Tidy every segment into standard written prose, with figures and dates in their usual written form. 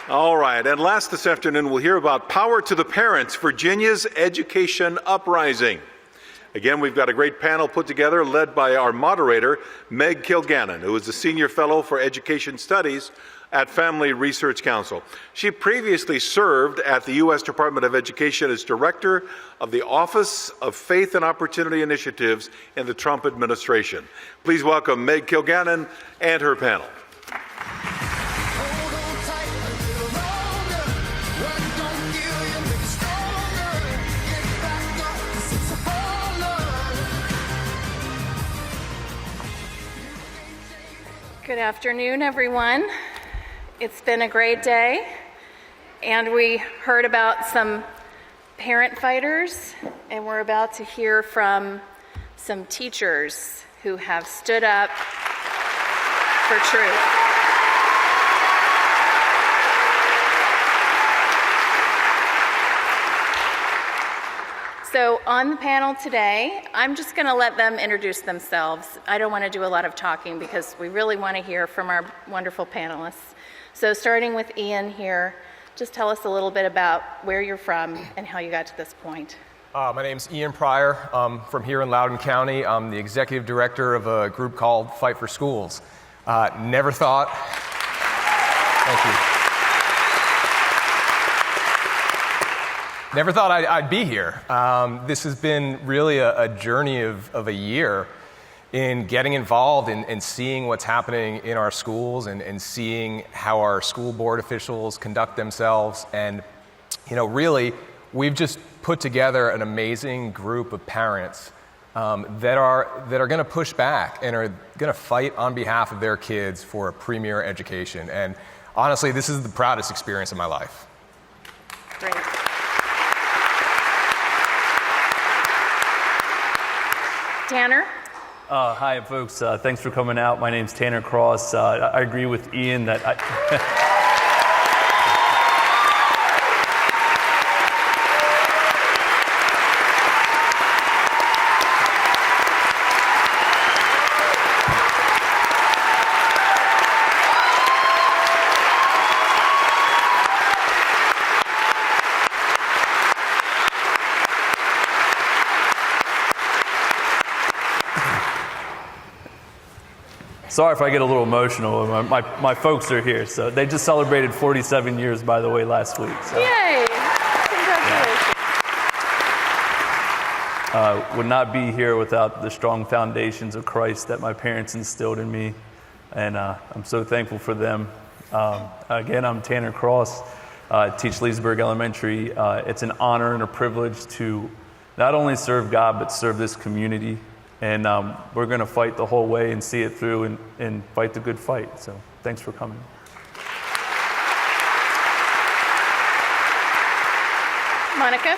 All right, and last this afternoon, we'll hear about Power to the Parents, Virginia's Education Uprising. Again, we've got a great panel put together, led by our moderator, Meg Kilgannon, who is a Senior Fellow for Education Studies at Family Research Council. She previously served at the U.S. Department of Education as Director of the Office of Faith and Opportunity Initiatives in the Trump administration. Please welcome Meg Kilgannon and her panel. Good afternoon, everyone. It's been a great day, and we heard about some parent fighters, and we're about to hear from some teachers who have stood up for truth. So on the panel today, I'm just going to let them introduce themselves. I don't want to do a lot of talking because we really want to hear from our wonderful panelists. So starting with Ian here, just tell us a little bit about where you're from and how you got to this point. My name's Ian Pryor. I'm from here in Loudoun County. I'm the executive director of a group called Fight for Schools. Never thought... Thank you. Never thought I'd be here. This has been really a journey of a year in getting involved and seeing what's happening in our schools and seeing how our school board officials conduct themselves. And, really, we've just put together an amazing group of parents that are going to push back and are going to fight on behalf of their kids for a premier education. And honestly, this is the proudest experience of my life. Great. Tanner? Hi, folks. Thanks for coming out. My name's Tanner Cross. I agree with Ian that Sorry if I get a little emotional. My folks are here, so they just celebrated 47 years, by the way, last week. So. Yay! Congratulations. Would not be here without the strong foundations of Christ that my parents instilled in me, and I'm so thankful for them. Again, I'm Tanner Cross. I teach Leesburg Elementary. It's an honor and a privilege to not only serve God, but serve this community. And we're going to fight the whole way and see it through and fight the good fight. So thanks for coming. Monica?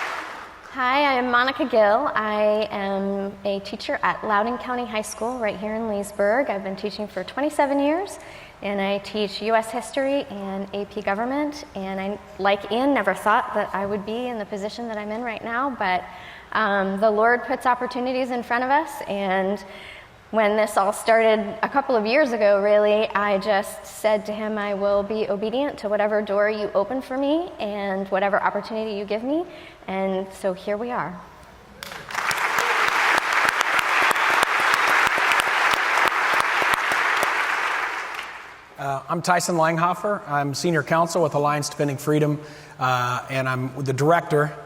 Hi, I'm Monica Gill. I am a teacher at Loudoun County High School right here in Leesburg. I've been teaching for 27 years, and I teach U.S. history and AP government. And I, like Ian, never thought that I would be in the position that I'm in right now, but the Lord puts opportunities in front of us, and when this all started a couple of years ago, really, I just said to him, I will be obedient to whatever door you open for me and whatever opportunity you give me, and so here we are. I'm Tyson Langhofer. I'm Senior Counsel with Alliance Defending Freedom, and I'm the Director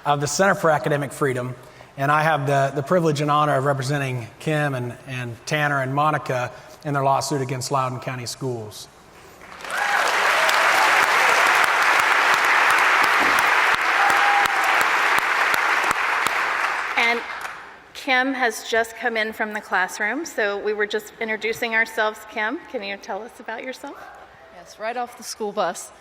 of the Center for Academic Freedom, and I have the privilege and honor of representing Kim and Tanner and Monica in their lawsuit against Loudoun County Schools. And Kim has just come in from the classroom, so we were just introducing ourselves. Kim, can you tell us about yourself? Yes, right off the school bus.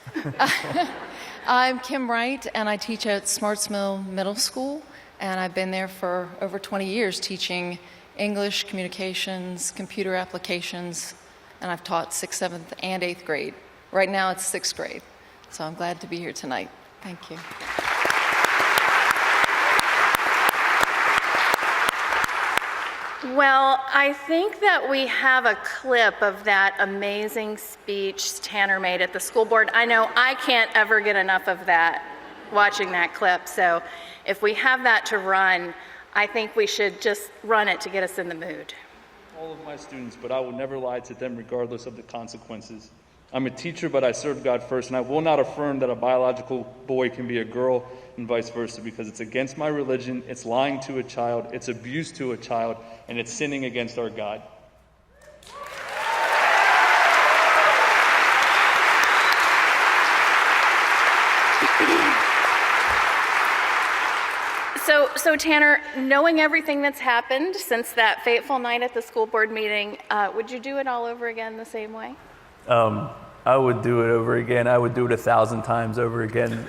I'm Kim Wright, and I teach at Smartsmill Middle School, and I've been there for over 20 years teaching English, communications, computer applications, and I've taught 6th, 7th, and 8th grade. Right now it's 6th grade, so I'm glad to be here tonight. Thank you. Well, I think that we have a clip of that amazing speech Tanner made at the school board. I know I can't ever get enough of that, watching that clip. So if we have that to run, I think we should just run it to get us in the mood. All of my students, but I will never lie to them regardless of the consequences. I'm a teacher, but I serve God first, and I will not affirm that a biological boy can be a girl and vice versa, because it's against my religion, it's lying to a child, it's abuse to a child, and it's sinning against our God. So Tanner, knowing everything that's happened since that fateful night at the school board meeting, would you do it all over again the same way? I would do it over again. I would do it 1,000 times over again.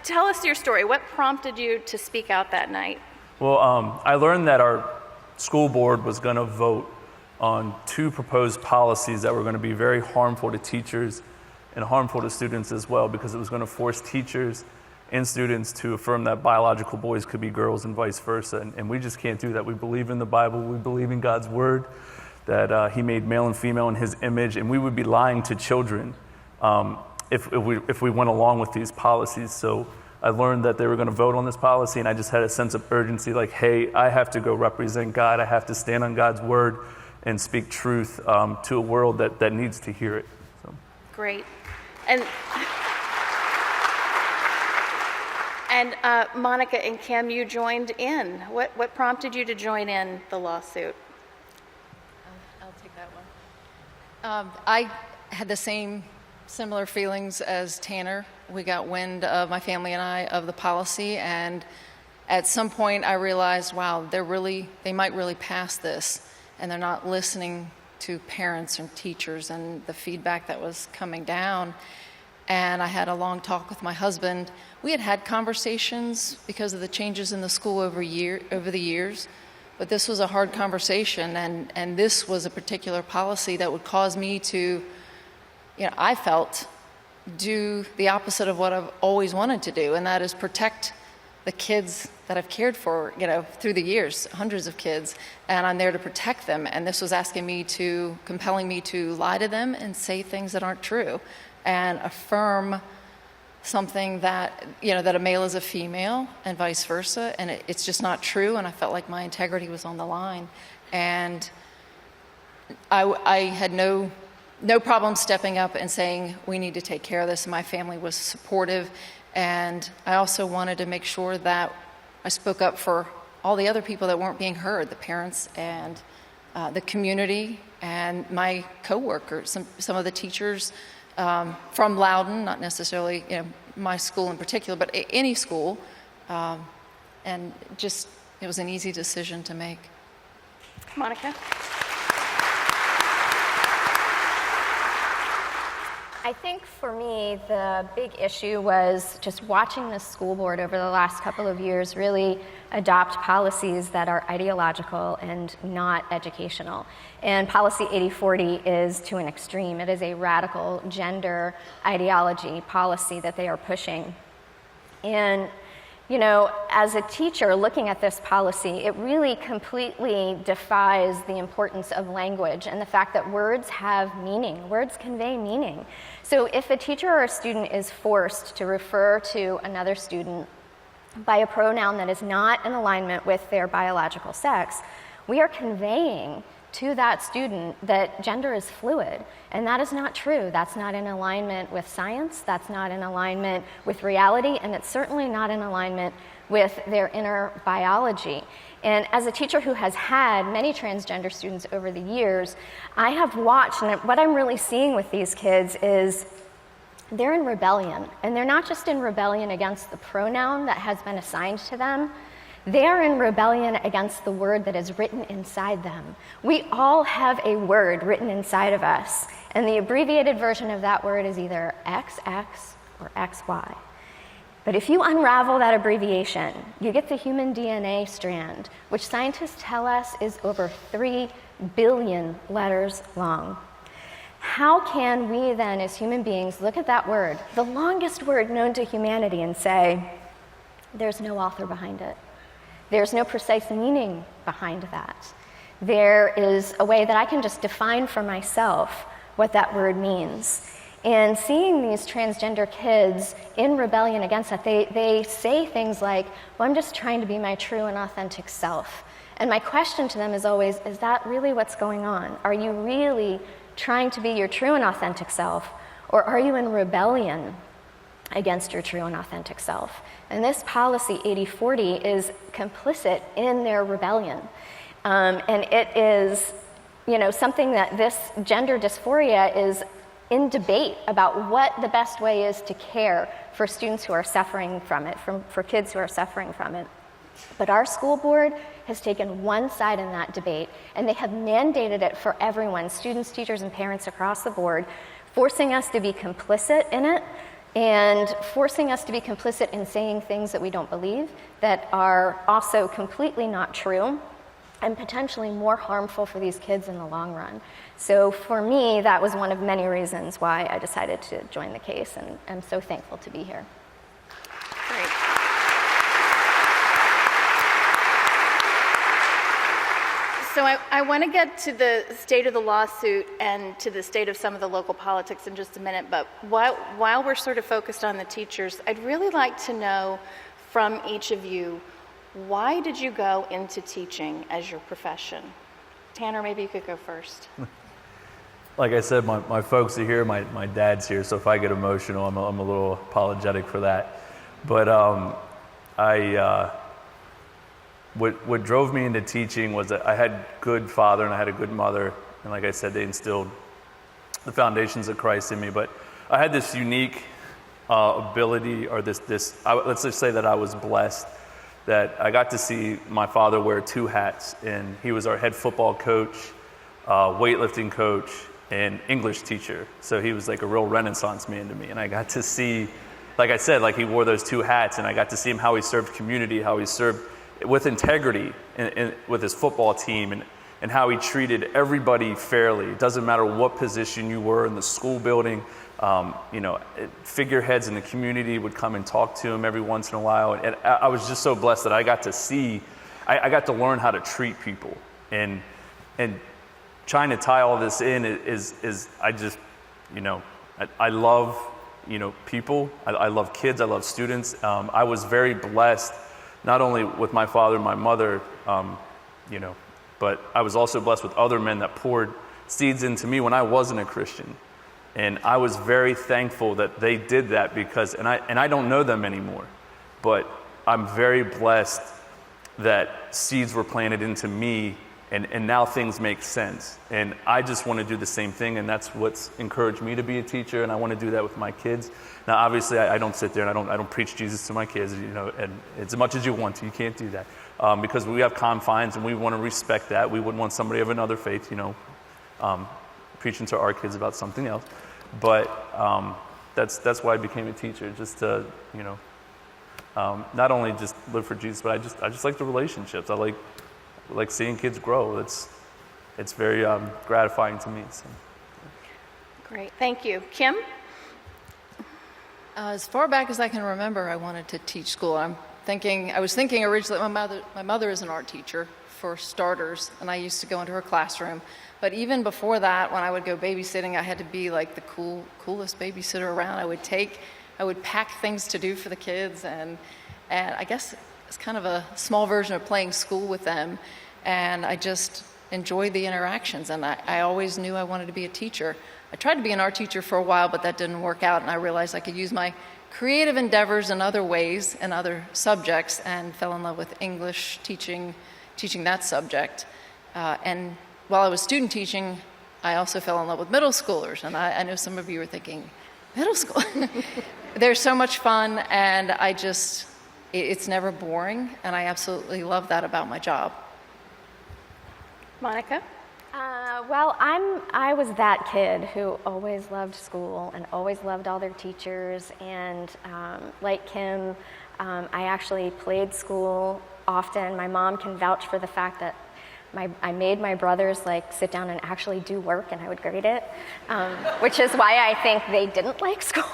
Tell us your story. What prompted you to speak out that night? Well, I learned that our school board was going to vote on 2 proposed policies that were going to be very harmful to teachers and harmful to students as well, because it was going to force teachers and students to affirm that biological boys could be girls and vice versa. And we just can't do that. We believe in the Bible. We believe in God's word, that he made male and female in his image, and we would be lying to children if we went along with these policies. So I learned that they were going to vote on this policy, and I just had a sense of urgency, like, hey, I have to go represent God. I have to stand on God's word and speak truth to a world that needs to hear it. So. Great. And Monica and Kim, you joined in. What prompted you to join in the lawsuit? I'll take that one. I had the similar feelings as Tanner. We got wind of, my family and I, of the policy, and at some point I realized, wow, they might really pass this, and they're not listening to parents and teachers and the feedback that was coming down. And I had a long talk with my husband. We had conversations because of the changes in the school over the years, but this was a hard conversation, and this was a particular policy that would cause me to, I felt, do the opposite of what I've always wanted to do, and that is protect the kids that I've cared for, through the years, hundreds of kids, and I'm there to protect them. And this was compelling me to lie to them and say things that aren't true, and affirm something that, that a male is a female and vice versa, and it's just not true, and I felt like my integrity was on the line. And I had no problem stepping up and saying, we need to take care of this, and my family was supportive. And I also wanted to make sure that I spoke up for all the other people that weren't being heard, the parents and the community and my coworkers, some of the teachers from Loudoun, not necessarily my school in particular, but any school. And just, it was an easy decision to make. Monica? I think for me, the big issue was just watching the school board over the last couple of years really adopt policies that are ideological and not educational. And policy 8040 is to an extreme. It is a radical gender ideology policy that they are pushing. And as a teacher looking at this policy, it really completely defies the importance of language and the fact that words have meaning. Words convey meaning. So if a teacher or a student is forced to refer to another student by a pronoun that is not in alignment with their biological sex, we are conveying to that student that gender is fluid, and that is not true. That's not in alignment with science, that's not in alignment with reality, and it's certainly not in alignment with their inner biology. And as a teacher who has had many transgender students over the years, I have watched, and what I'm really seeing with these kids is they're in rebellion, and they're not just in rebellion against the pronoun that has been assigned to them. They are in rebellion against the word that is written inside them. We all have a word written inside of us, and the abbreviated version of that word is either XX or XY. But if you unravel that abbreviation, you get the human DNA strand, which scientists tell us is over 3 billion letters long. How can we then, as human beings, look at that word, the longest word known to humanity, and say, There's no author behind it. There's no precise meaning behind that. There is a way that I can just define for myself what that word means. And seeing these transgender kids in rebellion against that, they say things like, well, I'm just trying to be my true and authentic self. And my question to them is always, is that really what's going on? Are you really trying to be your true and authentic self, or are you in rebellion against your true and authentic self? And this policy 80/40 is complicit in their rebellion. And it is, something that this gender dysphoria is in debate about what the best way is to care for students who are suffering from it, for kids who are suffering from it. But our school board has taken one side in that debate, and they have mandated it for everyone, students, teachers, and parents across the board, forcing us to be complicit in it and forcing us to be complicit in saying things that we don't believe, that are also completely not true, and potentially more harmful for these kids in the long run. So for me, that was one of many reasons why I decided to join the case, and I'm so thankful to be here. Great. So I want to get to the state of the lawsuit and to the state of some of the local politics in just a minute, but while we're sort of focused on the teachers, I'd really like to know from each of you, why did you go into teaching as your profession? Tanner, maybe you could go first. Like I said, my folks are here, my dad's here, so if I get emotional, I'm a little apologetic for that. But what drove me into teaching was that I had a good father and I had a good mother, and like I said, they instilled the foundations of Christ in me. But I had this unique ability, or let's just say that I was blessed, that I got to see my father wear two hats, and he was our head football coach, weightlifting coach, and English teacher. So he was like a real Renaissance man to me, and I got to see, like I said, like he wore those two hats, and I got to see him how he served community, how he served with integrity with his football team, and how he treated everybody fairly. It doesn't matter what position you were in the school building. Figureheads in the community would come and talk to him every once in a while. And I was just so blessed that I got to see, I got to learn how to treat people. And trying to tie all this in is I just, I love, people. I love kids. I love students. I was very blessed, not only with my father and my mother, but I was also blessed with other men that poured seeds into me when I wasn't a Christian. And I was very thankful that they did that because, and I don't know them anymore, but I'm very blessed that seeds were planted into me, and now things make sense. And I just want to do the same thing, and that's what's encouraged me to be a teacher, and I want to do that with my kids. Now, obviously, I don't sit there and I don't preach Jesus to my kids, and as much as you want to, you can't do that, because we have confines, and we want to respect that. We wouldn't want somebody of another faith, preaching to our kids about something else. But that's why I became a teacher, just to not only just live for Jesus, but I just like the relationships. I like seeing kids grow. It's very gratifying to me. So. Great, thank you. Kim? As far back as I can remember, I wanted to teach school. I was thinking originally, my mother is an art teacher, for starters, and I used to go into her classroom. But even before that, when I would go babysitting, I had to be like the coolest babysitter around. I would pack things to do for the kids, and I guess it's kind of a small version of playing school with them. And I just enjoyed the interactions, and I always knew I wanted to be a teacher. I tried to be an art teacher for a while, but that didn't work out, and I realized I could use my creative endeavors in other ways and other subjects, and fell in love with English, teaching that subject. And while I was student teaching, I also fell in love with middle schoolers, and I know some of you are thinking, middle school? They're so much fun, and it's never boring, and I absolutely love that about my job. Monica? Well, I was that kid who always loved school and always loved all their teachers, and like Kim, I actually played school often. My mom can vouch for the fact that I made my brothers like sit down and actually do work, and I would grade it, which is why I think they didn't like school.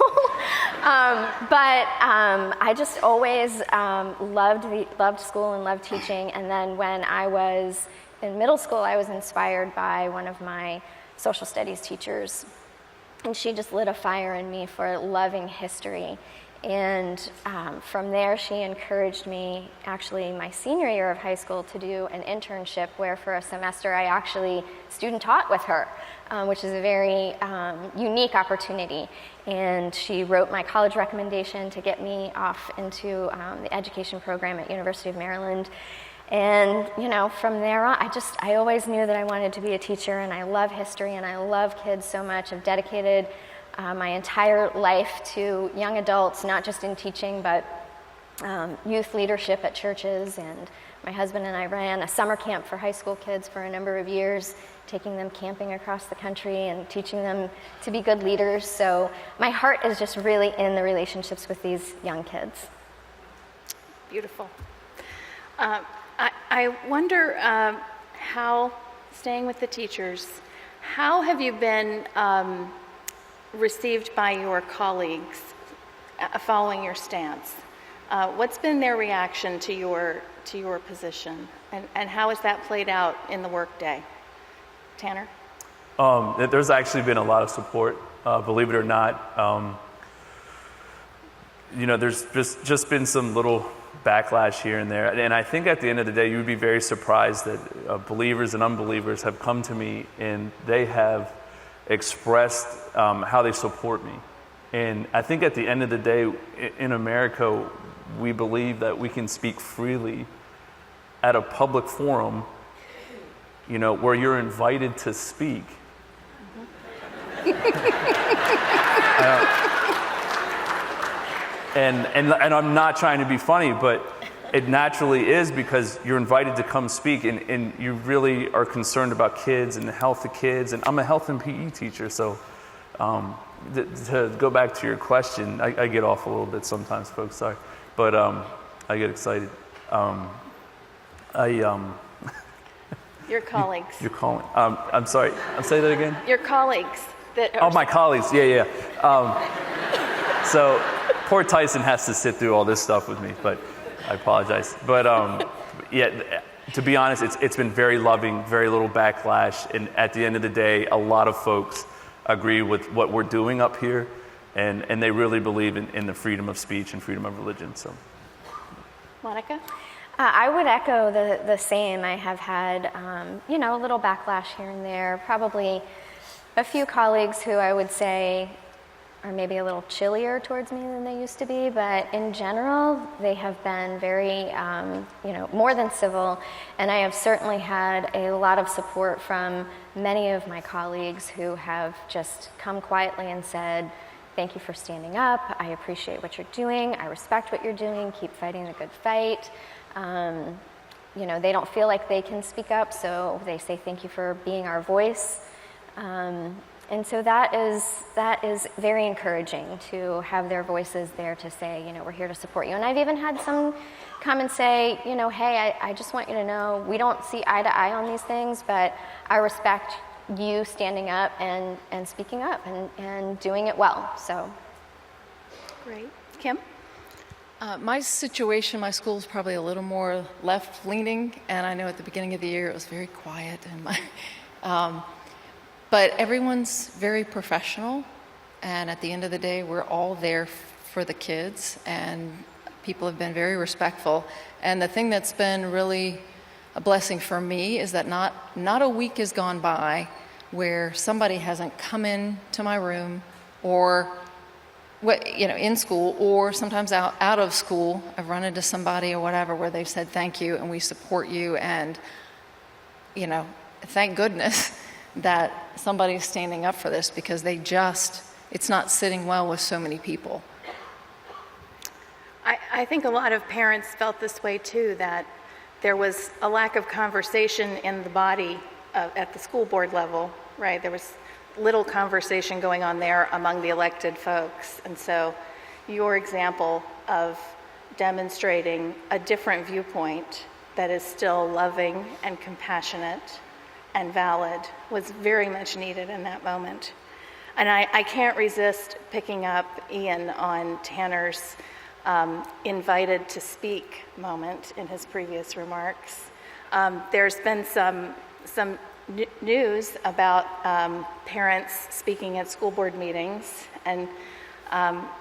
But I just always loved school and loved teaching. And then when I was in middle school, I was inspired by one of my social studies teachers, and she just lit a fire in me for loving history. And from there, she encouraged me, actually my senior year of high school, to do an internship where for a semester I actually student taught with her, which is a very unique opportunity. And she wrote my college recommendation to get me off into the education program at University of Maryland. And from there on, I always knew that I wanted to be a teacher, and I love history and I love kids so much. I've dedicated my entire life to young adults, not just in teaching, but youth leadership at churches. And my husband and I ran a summer camp for high school kids for a number of years, taking them camping across the country and teaching them to be good leaders. So my heart is just really in the relationships with these young kids. Beautiful. I wonder how, staying with the teachers, how have you been received by your colleagues following your stance? What's been their reaction to your position, and how has that played out in the workday? Tanner? There's actually been a lot of support, believe it or not. There's just been some little backlash here and there, and I think at the end of the day, you would be very surprised that believers and unbelievers have come to me and they have expressed how they support me. And I think at the end of the day, in America, we believe that we can speak freely at a public forum, where you're invited to speak. And I'm not trying to be funny, but it naturally is, because you're invited to come speak, and you really are concerned about kids and the health of kids. And I'm a health and PE teacher, so to go back to your question, I get off a little bit sometimes, folks, sorry. But I get excited. Your colleagues. You're calling. I'm sorry. I'll say that again. Your colleagues. My colleagues. Yeah. So poor Tyson has to sit through all this stuff with me, but I apologize. But to be honest, it's been very loving, very little backlash, and at the end of the day, a lot of folks agree with what we're doing up here, and they really believe in the freedom of speech and freedom of religion. So, Monica? I would echo the same. I have had, a little backlash here and there. Probably a few colleagues who I would say are maybe a little chillier towards me than they used to be, but in general, they have been very, more than civil. And I have certainly had a lot of support from many of my colleagues who have just come quietly and said, "Thank you for standing up. I appreciate what you're doing. I respect what you're doing. Keep fighting the good fight." They don't feel like they can speak up, so they say thank you for being our voice. And so that is very encouraging to have their voices there to say, we're here to support you. And I've even had some come and say, hey, I just want you to know we don't see eye to eye on these things, but I respect you standing up and speaking up and doing it well. So, Great. Kim? My situation, my school is probably a little more left-leaning, and I know at the beginning of the year it was very quiet, and but everyone's very professional, and at the end of the day, we're all there for the kids, and people have been very respectful. And the thing that's been really a blessing for me is that not a week has gone by where somebody hasn't come in to my room, or in school, or sometimes out of school. I've run into somebody or whatever where they've said thank you and we support you, and thank goodness that somebody's standing up for this, because it's not sitting well with so many people. I think a lot of parents felt this way too, that there was a lack of conversation in the body at the school board level, right? There was little conversation going on there among the elected folks. And so your example of demonstrating a different viewpoint that is still loving and compassionate and valid was very much needed in that moment. And I can't resist picking up, Ian, on Tanner's invited to speak moment in his previous remarks. There's been some news about parents speaking at school board meetings, and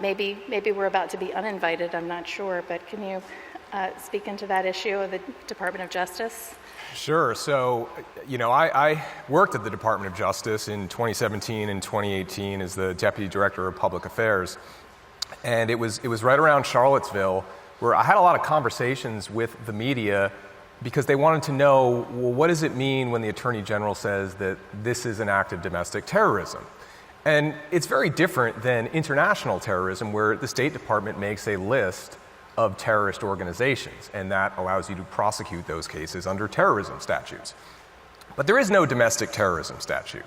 maybe we're about to be uninvited, I'm not sure, but can you speak into that issue of the Department of Justice? Sure. So, I worked at the Department of Justice in 2017 and 2018 as the Deputy Director of Public Affairs. And it was right around Charlottesville where I had a lot of conversations with the media because they wanted to know, well, what does it mean when the Attorney General says that this is an act of domestic terrorism? And it's very different than international terrorism, where the State Department makes a list of terrorist organizations, and that allows you to prosecute those cases under terrorism statutes. But there is no domestic terrorism statute.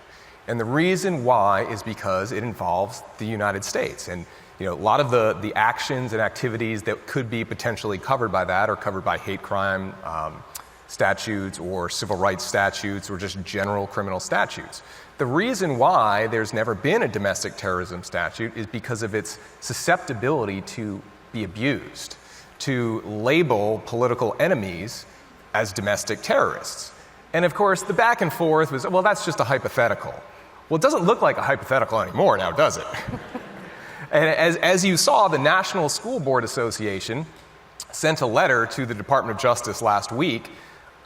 And the reason why is because it involves the United States. And a lot of the actions and activities that could be potentially covered by that are covered by hate crime statutes or civil rights statutes or just general criminal statutes. The reason why there's never been a domestic terrorism statute is because of its susceptibility to be abused, to label political enemies as domestic terrorists. And of course, the back and forth was, well, that's just a hypothetical. Well, it doesn't look like a hypothetical anymore now, does it? And as you saw, the National School Board Association sent a letter to the Department of Justice last week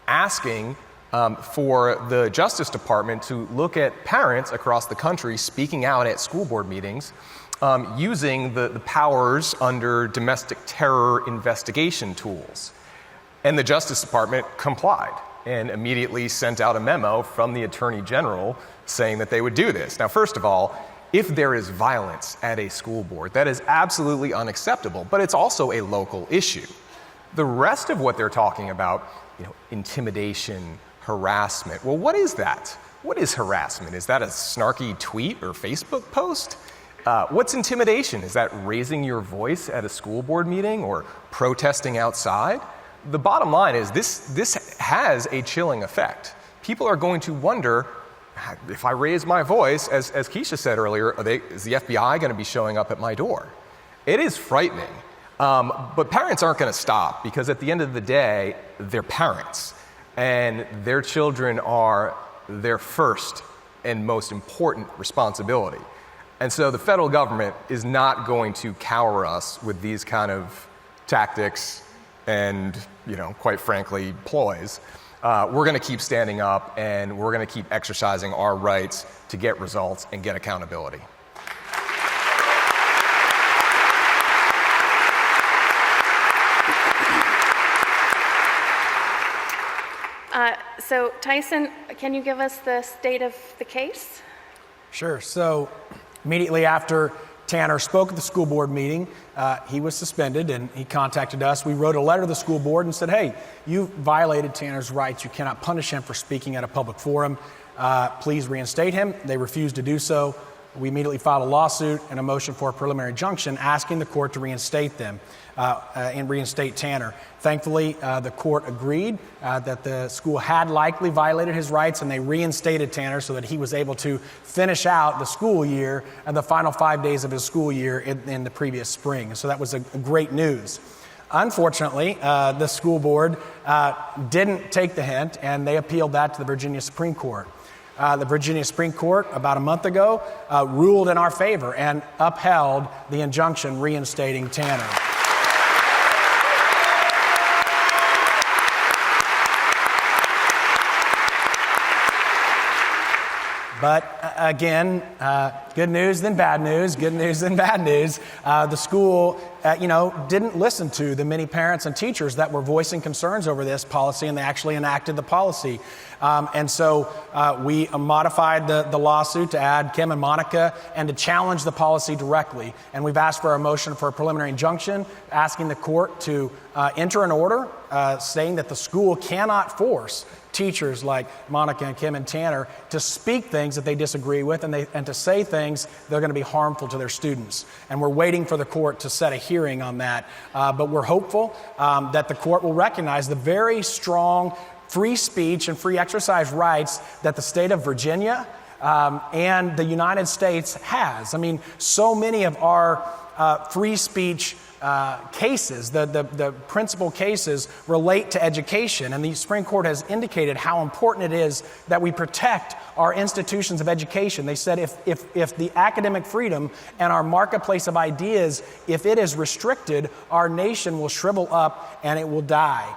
asking for the Justice Department to look at parents across the country speaking out at school board meetings using the powers under domestic terror investigation tools. And the Justice Department complied and immediately sent out a memo from the Attorney General saying that they would do this. Now, first of all, if there is violence at a school board, that is absolutely unacceptable, but it's also a local issue. The rest of what they're talking about, intimidation, harassment, well, what is that? What is harassment? Is that a snarky tweet or Facebook post? What's intimidation? Is that raising your voice at a school board meeting or protesting outside? The bottom line is this has a chilling effect. People are going to wonder, if I raise my voice, as Keisha said earlier, is the FBI going to be showing up at my door? It is frightening. But parents aren't going to stop because at the end of the day, they're parents. And their children are their first and most important responsibility. And so the federal government is not going to cower us with these kind of tactics and, quite frankly, ploys. We're going to keep standing up, and we're going to keep exercising our rights to get results and get accountability. So, Tyson, can you give us the state of the case? Sure. So immediately after Tanner spoke at the school board meeting, he was suspended and he contacted us. We wrote a letter to the school board and said, hey, you violated Tanner's rights. You cannot punish him for speaking at a public forum. Please reinstate him. They refused to do so. We immediately filed a lawsuit and a motion for a preliminary injunction asking the court to reinstate them and reinstate Tanner. Thankfully, the court agreed that the school had likely violated his rights, and they reinstated Tanner so that he was able to finish out the school year and the final 5 days of his school year in the previous spring. So that was a great news. Unfortunately, the school board didn't take the hint, and they appealed that to the Virginia Supreme Court. The Virginia Supreme Court, about a month ago, ruled in our favor and upheld the injunction reinstating Tanner. But again, good news then bad news, good news then bad news. The school, didn't listen to the many parents and teachers that were voicing concerns over this policy, and they actually enacted the policy. And so we modified the lawsuit to add Kim and Monica and to challenge the policy directly. And we've asked for a motion for a preliminary injunction, asking the court to enter an order saying that the school cannot force teachers like Monica and Kim and Tanner to speak things that they disagree with and to say things that are going to be harmful to their students. And we're waiting for the court to set a hearing on that. But we're hopeful that the court will recognize the very strong free speech and free exercise rights that the state of Virginia and the United States has. I mean, so many of our free speech cases, the principal cases, relate to education. And the Supreme Court has indicated how important it is that we protect our institutions of education. They said if the academic freedom and our marketplace of ideas, if it is restricted, our nation will shrivel up and it will die.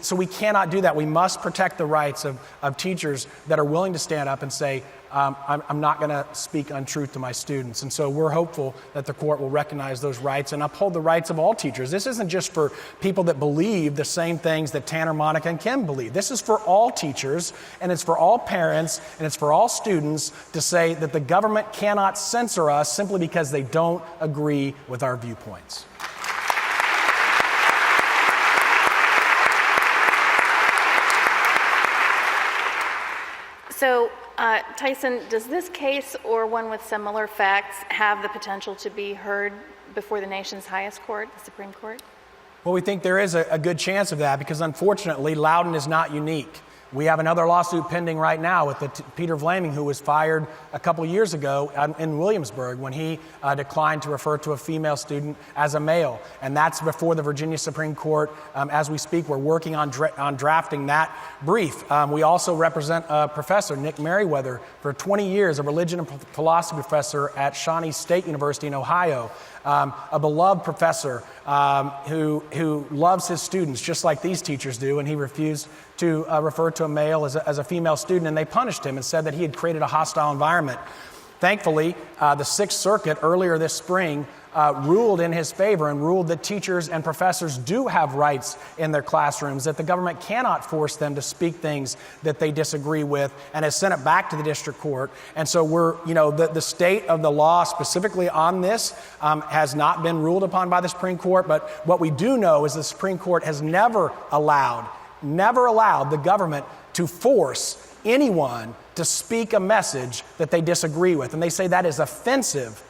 So we cannot do that. We must protect the rights of teachers that are willing to stand up and say, I'm not going to speak untruth to my students. And so we're hopeful that the court will recognize those rights and uphold the rights of all teachers. This isn't just for people that believe the same things that Tanner, Monica, and Kim believe. This is for all teachers, and it's for all parents, and it's for all students to say that the government cannot censor us simply because they don't agree with our viewpoints. So, Tyson, does this case or one with similar facts have the potential to be heard before the nation's highest court, the Supreme Court? Well, we think there is a good chance of that because, unfortunately, Loudoun is not unique. We have another lawsuit pending right now with Peter Vlaming, who was fired a couple years ago in Williamsburg when he declined to refer to a female student as a male. And that's before the Virginia Supreme Court. As we speak, we're working on drafting that brief. We also represent a professor, Nick Merriweather, for 20 years, a religion and philosophy professor at Shawnee State University in Ohio. A beloved professor who loves his students just like these teachers do, and he refused to refer to a male as a female student, and they punished him and said that he had created a hostile environment. Thankfully, the Sixth Circuit earlier this spring ruled in his favor and ruled that teachers and professors do have rights in their classrooms, that the government cannot force them to speak things that they disagree with, and has sent it back to the district court. And so the state of the law specifically on this has not been ruled upon by the Supreme Court, but what we do know is the Supreme Court has never allowed the government to force anyone to speak a message that they disagree with. And they say that is offensive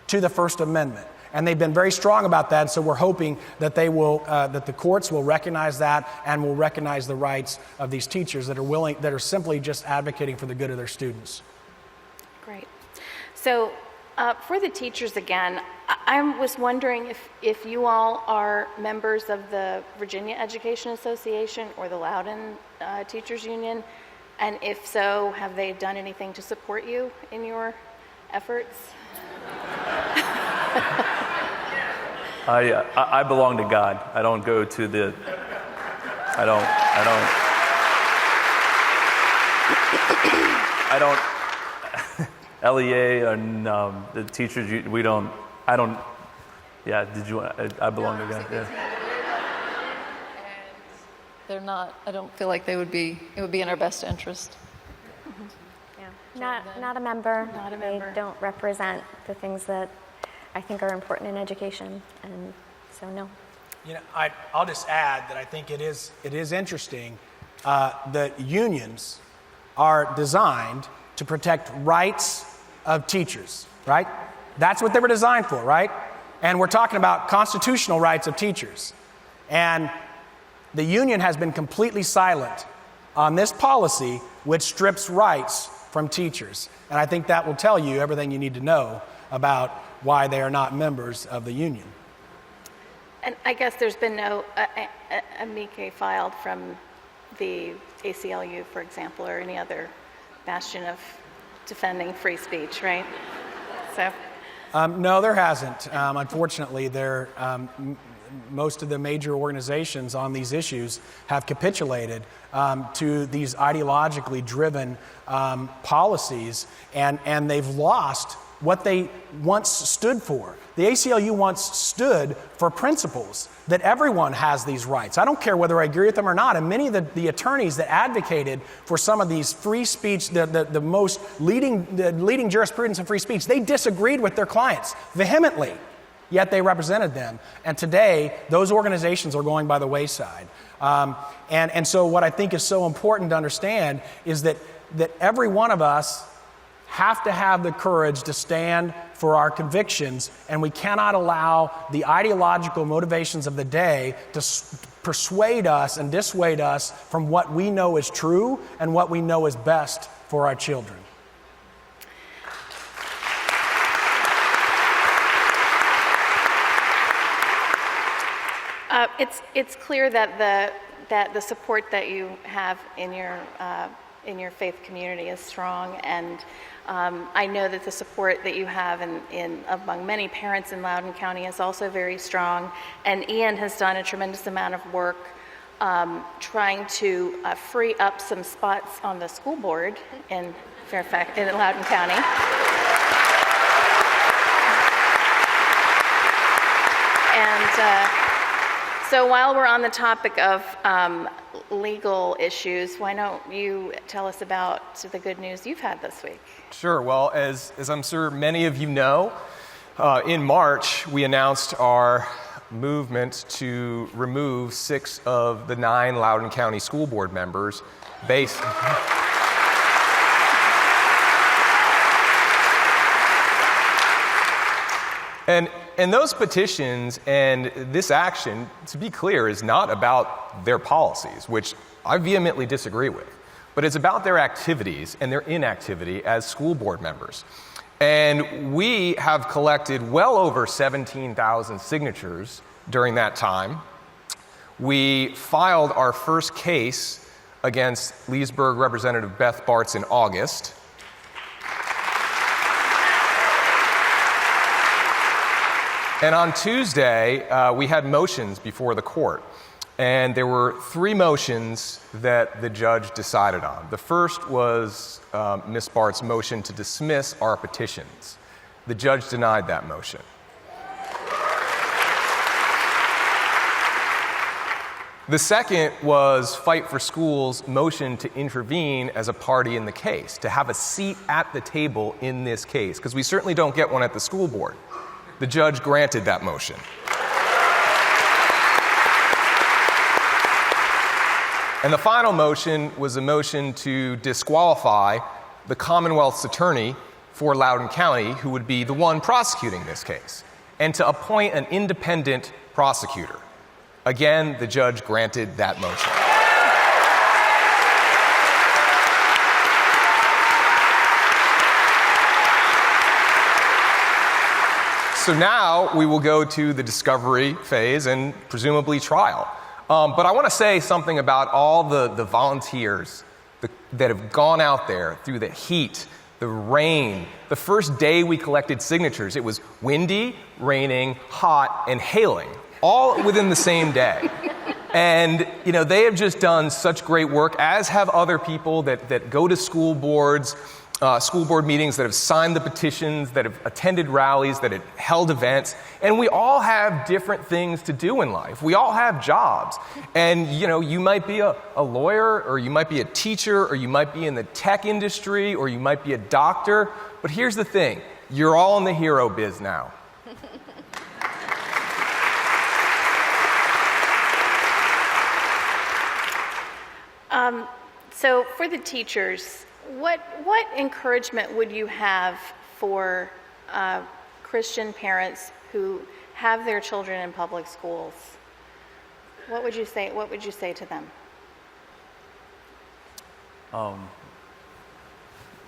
to the First Amendment. And they've been very strong about that, so we're hoping that that the courts will recognize that and will recognize the rights of these teachers that are simply just advocating for the good of their students. Great. So for the teachers again, I was wondering if you all are members of the Virginia Education Association or the Loudoun Teachers Union, and if so, have they done anything to support you in your efforts? I belong to God. I don't go to the. I don't. LEA and the teachers. We don't. I don't. Yeah. Did you? I belong to God. Yeah. They're not. I don't feel like they would be. It would be in our best interest. Yeah. Not a member. Not a member. They don't represent the things that I think are important in education, and so no. You know, I'll just add that I think it is interesting that unions are designed to protect rights of teachers, right? That's what they were designed for, right? And we're talking about constitutional rights of teachers. And the union has been completely silent on this policy which strips rights from teachers. And I think that will tell you everything you need to know about why they are not members of the union. And I guess there's been no amici filed from the ACLU, for example, or any other bastion of defending free speech, right? So. No, there hasn't. Unfortunately, most of the major organizations on these issues have capitulated to these ideologically driven policies, and they've lost what they once stood for. The ACLU once stood for principles that everyone has these rights. I don't care whether I agree with them or not. And many of the attorneys that advocated for some of these free speech, the leading jurisprudence in free speech, they disagreed with their clients vehemently. yet they represented them. And today, those organizations are going by the wayside. And so what I think is so important to understand is that every one of us have to have the courage to stand for our convictions, and we cannot allow the ideological motivations of the day to persuade us and dissuade us from what we know is true and what we know is best for our children. It's clear that the support that you have in your faith community is strong, and I know that the support that you have among many parents in Loudoun County is also very strong. And Ian has done a tremendous amount of work trying to free up some spots on the school board in Loudoun County. And so while we're on the topic of legal issues, why don't you tell us about the good news you've had this week? Sure. Well, as I'm sure many of you know, in March we announced our movement to remove 6 of the 9 Loudoun County School Board members based... And those petitions and this action, to be clear, is not about their policies, which I vehemently disagree with, but it's about their activities and their inactivity as school board members. And we have collected well over 17,000 signatures during that time. We filed our first case against Leesburg Representative Beth Bartz in August. And on Tuesday, we had motions before the court. And there were 3 motions that the judge decided on. The first was Ms. Bart's motion to dismiss our petitions. The judge denied that motion. The second was Fight for Schools' motion to intervene as a party in the case, to have a seat at the table in this case, because we certainly don't get one at the school board. The judge granted that motion. And the final motion was a motion to disqualify the Commonwealth's attorney for Loudoun County, who would be the one prosecuting this case, and to appoint an independent prosecutor. Again, the judge granted that motion. So now we will go to the discovery phase and presumably trial. But I want to say something about all the volunteers that have gone out there through the heat, the rain. The first day we collected signatures, it was windy, raining, hot, and hailing, all within the same day. And, you know, they have just done such great work, as have other people that go to school boards, school board meetings, that have signed the petitions, that have attended rallies, that have held events. And we all have different things to do in life. We all have jobs. And, you know, you might be a lawyer, or you might be a teacher, or you might be in the tech industry, or you might be a doctor. But here's the thing. You're all in the hero biz now. So for the teachers, what encouragement would you have for Christian parents who have their children in public schools? What would you say? What would you say to them?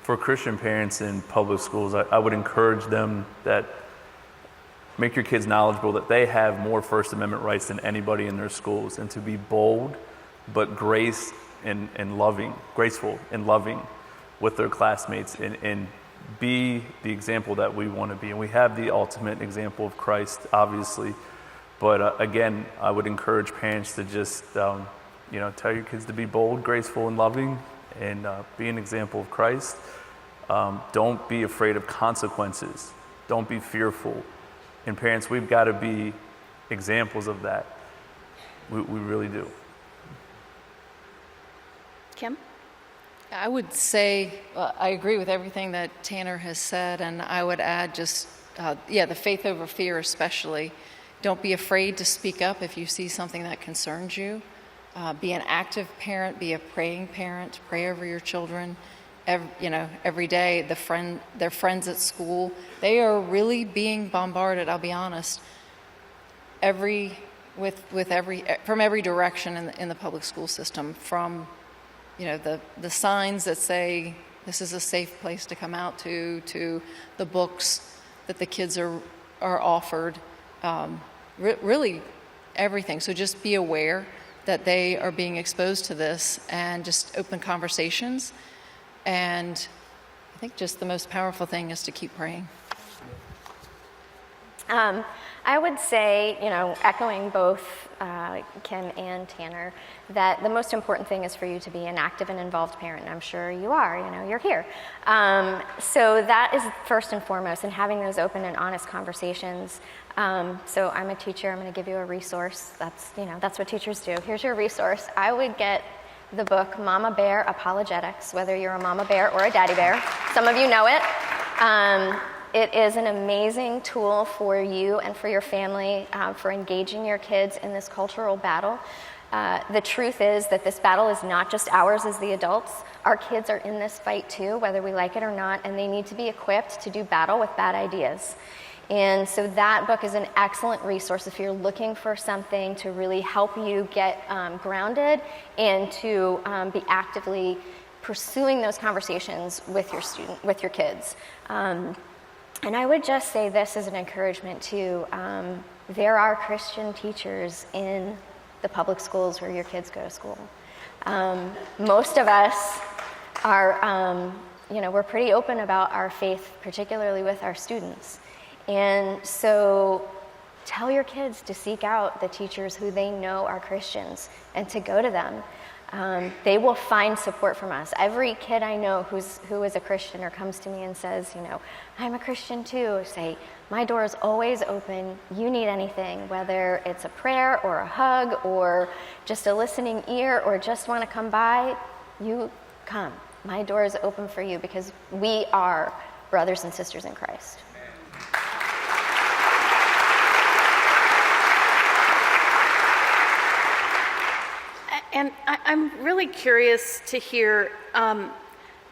For Christian parents in public schools, I would encourage them that make your kids knowledgeable that they have more First Amendment rights than anybody in their schools, and to be bold, but graceful and loving with their classmates, and be the example that we want to be. And we have the ultimate example of Christ, obviously. But again, I would encourage parents to just, tell your kids to be bold, graceful, and loving, and be an example of Christ. Don't be afraid of consequences. Don't be fearful. And parents, we've got to be examples of that. We really do. Kim? I would say I agree with everything that Tanner has said, and I would add just the faith over fear especially. Don't be afraid to speak up if you see something that concerns you. Be an active parent, be a praying parent, pray over your children. Every day, their friends at school, they are really being bombarded, I'll be honest, from every direction in the public school system, from the signs that say this is a safe place to come out to the books that the kids are offered, really everything. So just be aware that they are being exposed to this, and just open conversations. And I think just the most powerful thing is to keep praying. I would say, echoing both Kim and Tanner, that the most important thing is for you to be an active and involved parent. I'm sure you are, you're here. So that is first and foremost, and having those open and honest conversations. So I'm a teacher, I'm going to give you a resource. That's what teachers do. Here's your resource. I would get the book Mama Bear Apologetics, whether you're a mama bear or a daddy bear. Some of you know it. It is an amazing tool for you and for your family for engaging your kids in this cultural battle. The truth is that this battle is not just ours as the adults. Our kids are in this fight too, whether we like it or not, and they need to be equipped to do battle with bad ideas. And so that book is an excellent resource if you're looking for something to really help you get grounded and to be actively pursuing those conversations with your kids. And I would just say this as an encouragement too. There are Christian teachers in the public schools where your kids go to school. Most of us are, we're pretty open about our faith, particularly with our students. And so tell your kids to seek out the teachers who they know are Christians and to go to them. They will find support from us. Every kid I know who is a Christian or comes to me and says, I'm a Christian too, say, my door is always open. You need anything, whether it's a prayer or a hug or just a listening ear or just want to come by, you come. My door is open for you because we are brothers and sisters in Christ. And I'm really curious to hear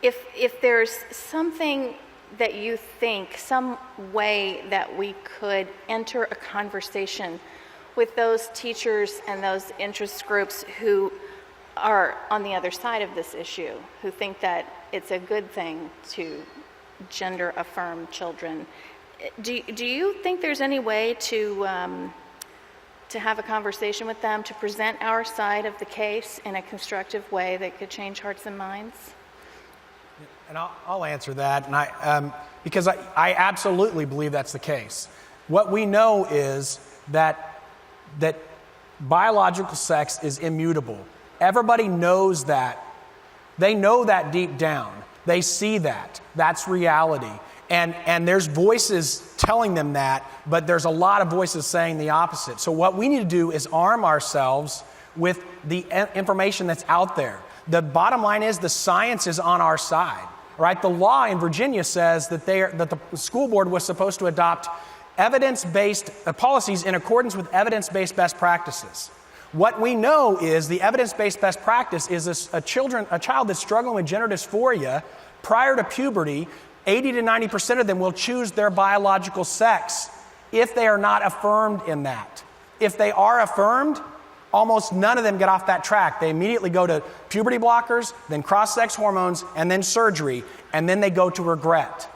if there's something that you think, some way that we could enter a conversation with those teachers and those interest groups who are on the other side of this issue, who think that it's a good thing to gender affirm children. Do you think there's any way to have a conversation with them, to present our side of the case in a constructive way that could change hearts and minds? And I'll answer that, and because I absolutely believe that's the case. What we know is that biological sex is immutable. Everybody knows that. They know that deep down. They see that. That's reality. And there's voices telling them that, but there's a lot of voices saying the opposite. So what we need to do is arm ourselves with the information that's out there. The bottom line is the science is on our side, right? The law in Virginia says that the school board was supposed to adopt evidence-based policies in accordance with evidence-based best practices. What we know is the evidence-based best practice is a child that's struggling with gender dysphoria prior to puberty. 80 to 90% of them will choose their biological sex if they are not affirmed in that. If they are affirmed, almost none of them get off that track. They immediately go to puberty blockers, then cross-sex hormones, and then surgery, and then they go to regret.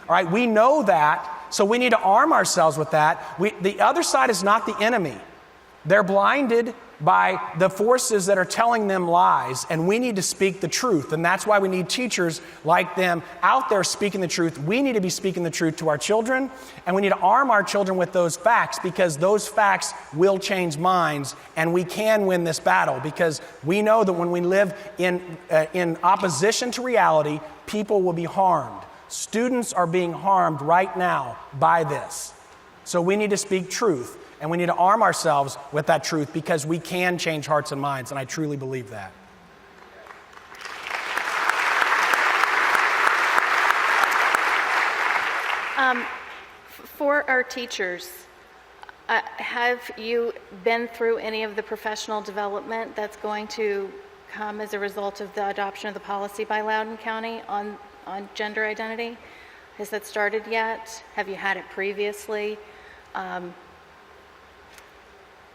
All right, we know that, so we need to arm ourselves with that. The other side is not the enemy. They're blinded by the forces that are telling them lies, and we need to speak the truth. And that's why we need teachers like them out there speaking the truth. We need to be speaking the truth to our children, and we need to arm our children with those facts, because those facts will change minds, and we can win this battle, because we know that when we live in opposition to reality, people will be harmed. Students are being harmed right now by this. So we need to speak truth. And we need to arm ourselves with that truth, because we can change hearts and minds, and I truly believe that. For our teachers, have you been through any of the professional development that's going to come as a result of the adoption of the policy by Loudoun County on gender identity? Has that started yet? Have you had it previously?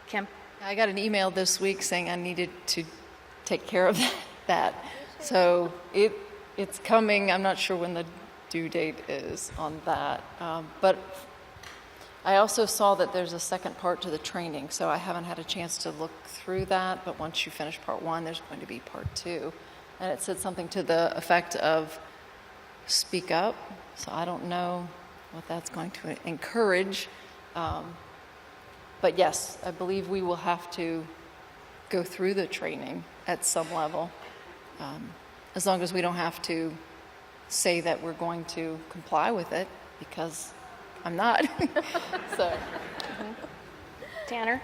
Kim? I got an email this week saying I needed to take care of that. So it's coming. I'm not sure when the due date is on that. But I also saw that there's a second part to the training, so I haven't had a chance to look through that. But once you finish part 1, there's going to be part 2. And it said something to the effect of speak up. So I don't know what that's going to encourage. But yes, I believe we will have to go through the training at some level, as long as we don't have to say that we're going to comply with it, because I'm not. So, Tanner?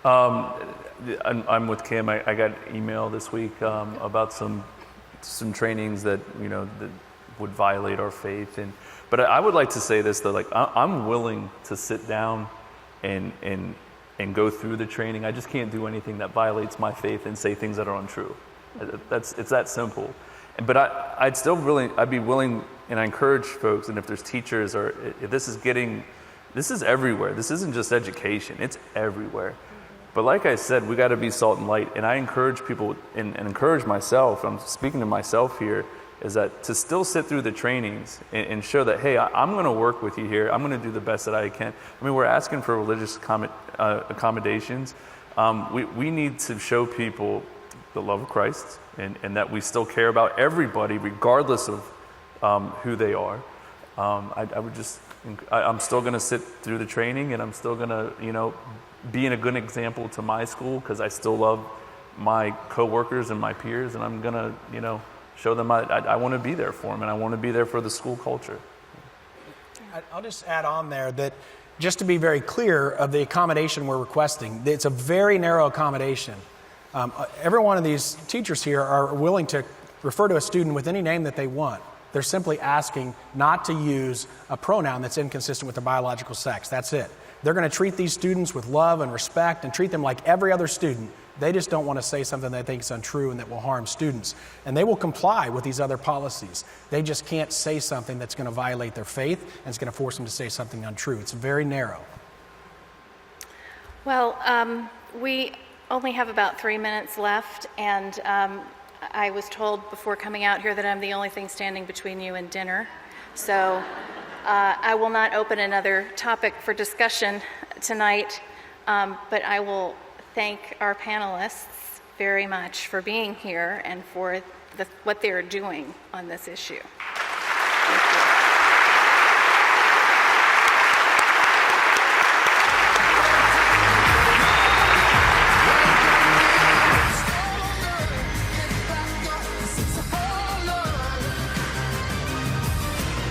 I'm with Kim. I got an email this week about some trainings that that would violate our faith, but I would like to say this though, like I'm willing to sit down and go through the training. I just can't do anything that violates my faith and say things that are untrue. It's that simple. But I'd be willing, and I encourage folks, and if there's teachers or if this is everywhere. This isn't just education, it's everywhere. But like I said, we got to be salt and light. And I encourage people and encourage myself, I'm speaking to myself here, is that to still sit through the trainings and show that, hey, I'm going to work with you here. I'm going to do the best that I can. I mean, we're asking for religious accommodations. We need to show people the love of Christ and that we still care about everybody regardless of who they are. I'm still going to sit through the training, and I'm still going to, be a good example to my school, because I still love my coworkers and my peers, and I'm going to, show them I want to be there for them, and I want to be there for the school culture. I'll just add on there that, just to be very clear of the accommodation we're requesting, it's a very narrow accommodation. Every one of these teachers here are willing to refer to a student with any name that they want. They're simply asking not to use a pronoun that's inconsistent with their biological sex. That's it. They're going to treat these students with love and respect and treat them like every other student. They just don't want to say something they think is untrue and that will harm students. And they will comply with these other policies. They just can't say something that's going to violate their faith and it's going to force them to say something untrue. It's very narrow. Well, we only have about 3 minutes left, and I was told before coming out here that I'm the only thing standing between you and dinner. So I will not open another topic for discussion tonight, but I will thank our panelists very much for being here and for what they're doing on this issue. Thank you.